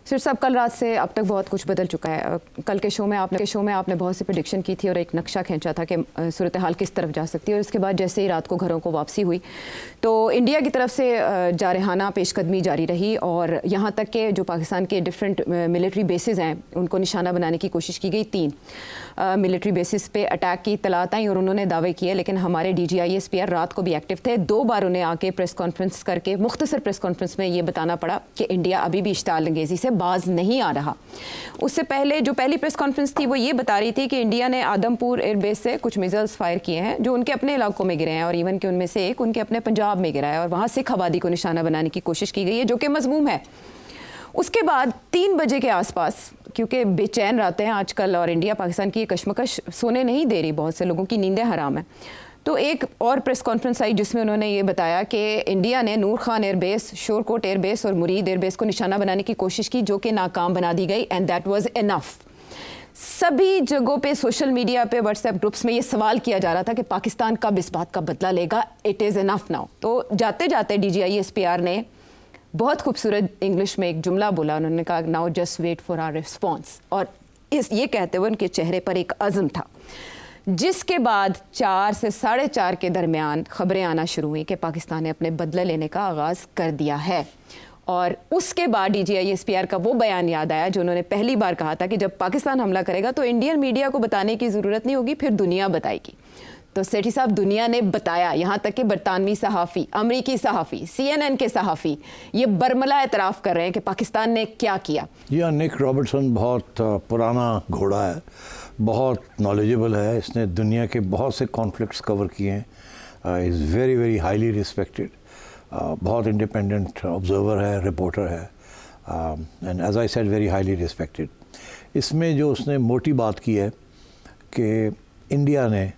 سر صاحب کل رات سے اب تک بہت کچھ بدل چکا ہے. کل کے شو میں آپ نے بہت سی پریڈکشن کی تھی اور ایک نقشہ کھینچا تھا کہ صورتحال کس طرف جا سکتی ہے, اور اس کے بعد جیسے ہی رات کو گھروں کو واپسی ہوئی تو انڈیا کی طرف سے جارحانہ پیش قدمی جاری رہی, اور یہاں تک کہ جو پاکستان کے ڈفرینٹ ملٹری بیسز ہیں ان کو نشانہ بنانے کی کوشش کی گئی. 3 ملٹری بیسز پہ اٹیک کی اطلاعات آئیں اور انہوں نے دعوے کیے, لیکن ہمارے DGISPR رات کو بھی ایکٹیو تھے. 2 بار انہیں آ کے پریس کانفرنس کر کے مختصر پریس کانفرنس میں یہ بتانا پڑا کہ انڈیا ابھی بھی اشتعال انگیزی سے باز نہیں آ رہا. اس سے پہلے جو پہلی پریس کانفرنس تھی وہ یہ بتا رہی تھی کہ انڈیا نے آدم پور ایئر بیس سے کچھ میزائلز فائر کیے ہیں جو ان کے اپنے علاقوں میں گرے ہیں, اور ایون کہ ان میں سے ایک ان کے اپنے پنجاب میں گرا ہے, اور وہاں سکھ آبادی کو نشانہ بنانے کی کوشش کی گئی ہے جو کہ مذموم ہے. اس کے بعد 3 بجے کے آس پاس, کیونکہ بے چین رہتے ہیں آج کل اور انڈیا پاکستان کی یہ کشمکش سونے نہیں دے رہی, بہت سے لوگوں کی نیندیں حرام ہیں, تو ایک اور پریس کانفرنس آئی جس میں انہوں نے یہ بتایا کہ انڈیا نے Nur Khan air base, Shorkot air base اور مرید ایئر بیس کو نشانہ بنانے کی کوشش کی جو کہ ناکام بنا دی گئی, اینڈ دیٹ واز انف. سبھی جگہوں پہ سوشل میڈیا پہ واٹس ایپ گروپس میں یہ سوال کیا جا رہا تھا کہ پاکستان کب اس بات کا بدلہ لے گا, اٹ از انف ناؤ. تو جاتے جاتے DGISPR نے بہت خوبصورت انگلش میں ایک جملہ بولا, انہوں نے کہا now just wait for our response, اور یہ کہتے ہوئے ان کے چہرے پر ایک عزم تھا. جس کے بعد 4 سے 4:30 کے درمیان خبریں آنا شروع ہوئیں کہ پاکستان نے اپنے بدلہ لینے کا آغاز کر دیا ہے, اور اس کے بعد DGISPR کا وہ بیان یاد آیا جو انہوں نے پہلی بار کہا تھا کہ جب پاکستان حملہ کرے گا تو انڈین میڈیا کو بتانے کی ضرورت نہیں ہوگی, پھر دنیا بتائے گی. تو سیٹھی صاحب دنیا نے بتایا, یہاں تک کہ برطانوی صحافی, امریکی صحافی, CNN کے صحافی یہ برملا اعتراف کر رہے ہیں کہ پاکستان نے کیا کیا. نک رابرٹسن بہت پرانا گھوڑا ہے, بہت نالجبل ہے, اس نے دنیا کے بہت سے کانفلکٹس کور کیے ہیں, is very very highly respected, بہت انڈیپینڈنٹ آبزرور ہے, رپورٹر ہے, and as I said very highly respected. اس میں جو اس نے موٹی بات کی ہے کہ انڈیا نے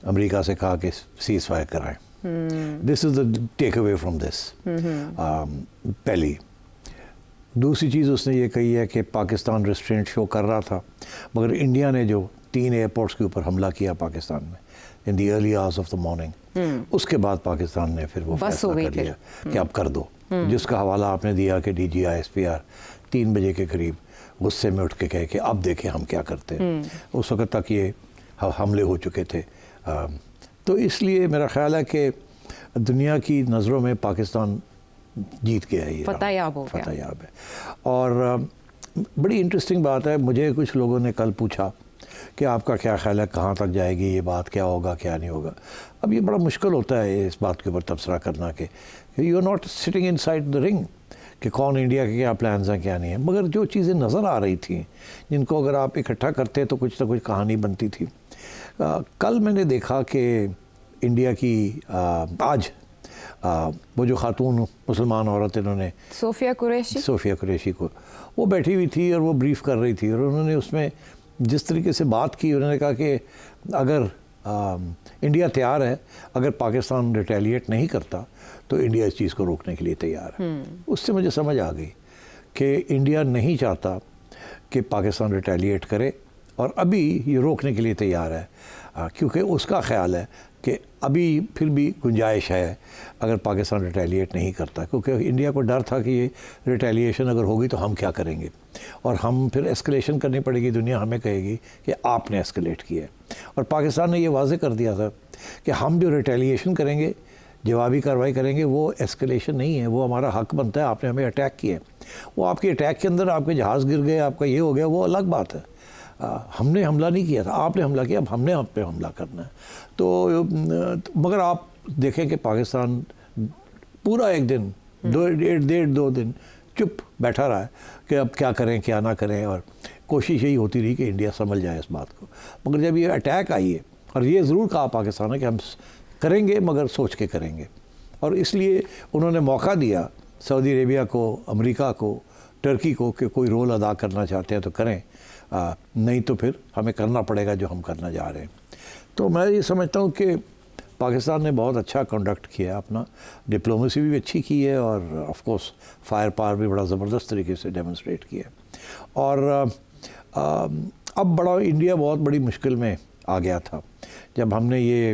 امریکہ سے کہا کہ سیز فائر کرائیں, دس از دا ٹیک اوے فرام دس. پہلی دوسری چیز اس نے یہ کہی ہے کہ پاکستان ریسٹرینٹ شو کر رہا تھا, مگر انڈیا نے جو 3 ایئرپورٹس کے اوپر حملہ کیا پاکستان میں in the early hours of the morning, اس کے بعد پاکستان نے پھر وہ فیصلہ کر لیا کہ اب کر دو, جس کا حوالہ آپ نے دیا کہ DGISPR 3 بجے کے قریب غصے میں اٹھ کے کہے کہ اب دیکھیں ہم کیا کرتے ہیں. اس وقت تک یہ حملے ہو چکے تھے. تو اس لیے میرا خیال ہے کہ دنیا کی نظروں میں پاکستان جیت گیا ہے, یہ فتح یاب ہو گیا, فتح یاب ہے. اور بڑی انٹرسٹنگ بات ہے, مجھے کچھ لوگوں نے کل پوچھا کہ آپ کا کیا خیال ہے کہاں تک جائے گی یہ بات, کیا ہوگا کیا نہیں ہوگا. اب یہ بڑا مشکل ہوتا ہے اس بات کے اوپر تبصرہ کرنا کہ you are not sitting inside the ring کہ کون انڈیا کے کیا پلانز ہیں کیا نہیں ہیں, مگر جو چیزیں نظر آ رہی تھیں جن کو اگر آپ اکٹھا کرتے تو کچھ نہ کچھ کہانی بنتی تھی. کل میں نے دیکھا کہ انڈیا کی آج وہ جو خاتون مسلمان عورت انہوں نے صوفیہ قریشی کو, وہ بیٹھی ہوئی تھی اور وہ بریف کر رہی تھی, اور انہوں نے اس میں جس طریقے سے بات کی, انہوں نے کہا کہ اگر انڈیا تیار ہے, اگر پاکستان ریٹیلیٹ نہیں کرتا تو انڈیا اس چیز کو روکنے کے لیے تیار ہے. اس سے مجھے سمجھ آ گئی کہ انڈیا نہیں چاہتا کہ پاکستان ریٹیلیٹ کرے, اور ابھی یہ روکنے کے لیے تیار ہے, کیونکہ اس کا خیال ہے کہ ابھی پھر بھی گنجائش ہے اگر پاکستان ریٹیلیٹ نہیں کرتا, کیونکہ انڈیا کو ڈر تھا کہ یہ ریٹیلیشن اگر ہوگی تو ہم کیا کریں گے, اور ہم پھر ایسکلیشن کرنی پڑے گی, دنیا ہمیں کہے گی کہ آپ نے ایسکلیٹ کیا ہے. اور پاکستان نے یہ واضح کر دیا تھا کہ ہم جو ریٹیلیشن کریں گے, جوابی کارروائی کریں گے, وہ ایسکلیشن نہیں ہے, وہ ہمارا حق بنتا ہے. آپ نے ہمیں اٹیک کیا ہے, وہ آپ کے اٹیک کے اندر آپ کے جہاز گر گئے, آپ کا یہ ہو گیا, وہ الگ بات ہے. ہم نے حملہ نہیں کیا تھا, آپ نے حملہ کیا, اب ہم نے آپ پہ حملہ کرنا ہے. تو مگر آپ دیکھیں کہ پاکستان پورا ایک دن 2 دن چپ بیٹھا رہا ہے کہ اب کیا کریں کیا نہ کریں, اور کوشش یہی ہوتی رہی کہ انڈیا سمجھ جائے اس بات کو. مگر جب یہ اٹیک آئی ہے, اور یہ ضرور کہا پاکستان نے کہ ہم کریں گے مگر سوچ کے کریں گے, اور اس لیے انہوں نے موقع دیا سعودی عربیہ کو, امریکہ کو, ٹرکی کو کہ کوئی رول ادا کرنا چاہتے ہیں تو کریں, نہیں تو پھر ہمیں کرنا پڑے گا جو ہم کرنا جا رہے ہیں. تو میں یہ سمجھتا ہوں کہ پاکستان نے بہت اچھا کنڈکٹ کیا, اپنا ڈپلومیسی بھی اچھی کی ہے, اور آف کورس فائر پاور بھی بڑا زبردست طریقے سے ڈیمونسٹریٹ کیا. اور اب انڈیا بہت بڑی مشکل میں آ گیا تھا جب ہم نے یہ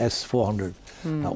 S-400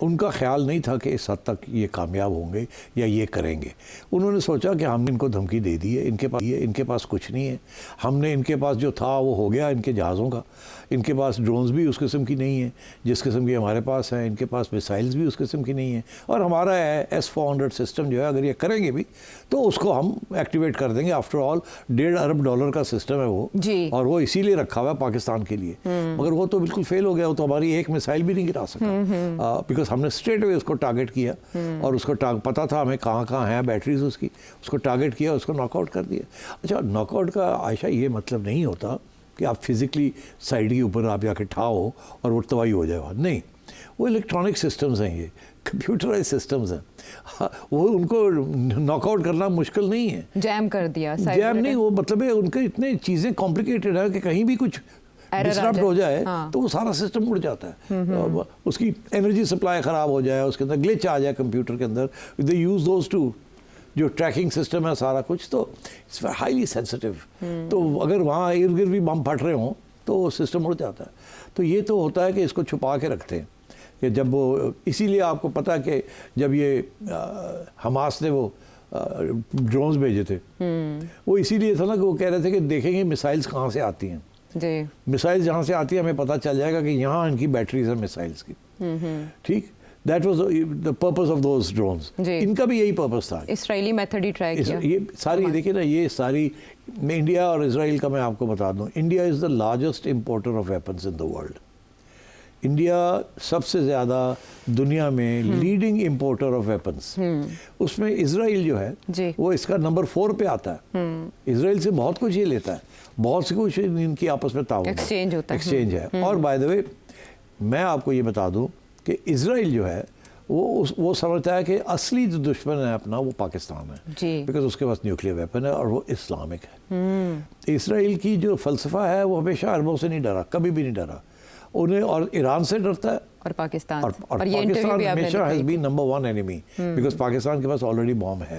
ان کا خیال نہیں تھا کہ اس حد تک یہ کامیاب ہوں گے یا یہ کریں گے. انہوں نے سوچا کہ ہم نے ان کو دھمکی دے دی ہے, ان کے پاس کچھ نہیں ہے, ہم نے ان کے پاس جو تھا وہ ہو گیا ان کے جہازوں کا, ان کے پاس ڈرونز بھی اس قسم کی نہیں ہیں جس قسم کی ہمارے پاس ہیں, ان کے پاس میسائلز بھی اس قسم کی نہیں ہیں, اور ہمارا S-400 سسٹم جو ہے اگر یہ کریں گے بھی تو اس کو ہم ایکٹیویٹ کر دیں گے. آفٹر آل $1.5 ارب کا سسٹم ہے وہ, اور وہ اسی لیے رکھا ہوا ہے پاکستان کے لیے, مگر وہ تو بالکل فیل ہو گیا, وہ تو ہماری ایک میسائل بھی نہیں گرا سکا, بیکاز ہم نے اسٹریٹ اوے اس کو ٹارگیٹ کیا, اور اس کو پتا تھا ہمیں کہاں کہاں ہیں بیٹریز اس کی, اس کو ٹارگیٹ کیا, اس کو ناک آؤٹ کر دیا. اچھا, ناک آؤٹ کا عائشہ یہ مطلب نہیں ہوتا کہ آپ فزیکلی سائڈ کے اوپر آپ جا کے ٹھاؤ اور وہ تباہی ہو جائے گا, نہیں, وہ الیکٹرانک سسٹمز ہیں, یہ کمپیوٹرائز سسٹمز ہیں, وہ ان کو ناک آؤٹ کرنا مشکل نہیں ہے. جیم کر دیا, جیم نہیں, وہ مطلب ہے ان کے اتنے چیزیں کمپلیکیٹڈ ہے کہ کہیں بھی کچھ ڈسرپٹ ہو جائے تو وہ سارا سسٹم اڑ جاتا ہے, اس کی انرجی سپلائی خراب ہو جائے, اس کے اندر گلچ آ جائے کمپیوٹر کے اندر, دے یوز دوز ٹو جو ٹریکنگ سسٹم ہے سارا کچھ, تو اٹس ہائیلی سینسٹیو, تو اگر وہاں ارد گرد بھی بم پھٹ رہے ہوں تو وہ سسٹم اڑ جاتا ہے. تو یہ تو ہوتا ہے کہ اس کو چھپا کے رکھتے ہیں کہ جب وہ, اسی لیے آپ کو پتہ ہے کہ جب یہ حماس نے وہ ڈرونز بھیجے تھے, وہ اسی لیے تھا نا کہ وہ کہہ رہے تھے کہ دیکھیں گے میسائلز کہاں سے آتی ہیں, جی میسائل جہاں سے آتی ہے ہمیں پتہ چل جائے گا کہ یہاں ان کی بیٹریز ہیں میسائلز کی, ٹھیک, that was the purpose of those drones. ان کا بھی یہی پرپز تھا, اسرائیلی میتھڈ ہی ٹرائی کیا. یہ ساری دیکھیں نا, یہ ساری انڈیا اور اسرائیل کا میں آپ کو بتا دوں, India is the largest importer of weapons in the world. India سب سے زیادہ دنیا میں لیڈنگ امپورٹر آف ویپنز, اس میں اسرائیل جو ہے وہ اس کا نمبر 4 پہ آتا ہے. اسرائیل سے بہت کچھ یہ لیتا ہے, بہت سے کچھ ان کی آپس میں تعاون ایکسچینج ہے. اور بائی دا وے میں آپ کو یہ بتا دوں کہ اسرائیل جو ہے وہ سمجھتا ہے کہ اصلی جو دشمن ہے اپنا وہ پاکستان ہے, بیکاز اس کے پاس نیوکلیئر ویپن ہے اور وہ اسلامک ہے. اسرائیل کی جو فلسفہ ہے وہ ہمیشہ عربوں سے نہیں ڈرا, کبھی بھی نہیں ڈرا انہیں, اور ایران سے ڈرتا ہے, اور پاکستان اور پاکستان ہمیشہ has been number 1 enemy, because Pakistan کے پاس آلریڈی بام ہے.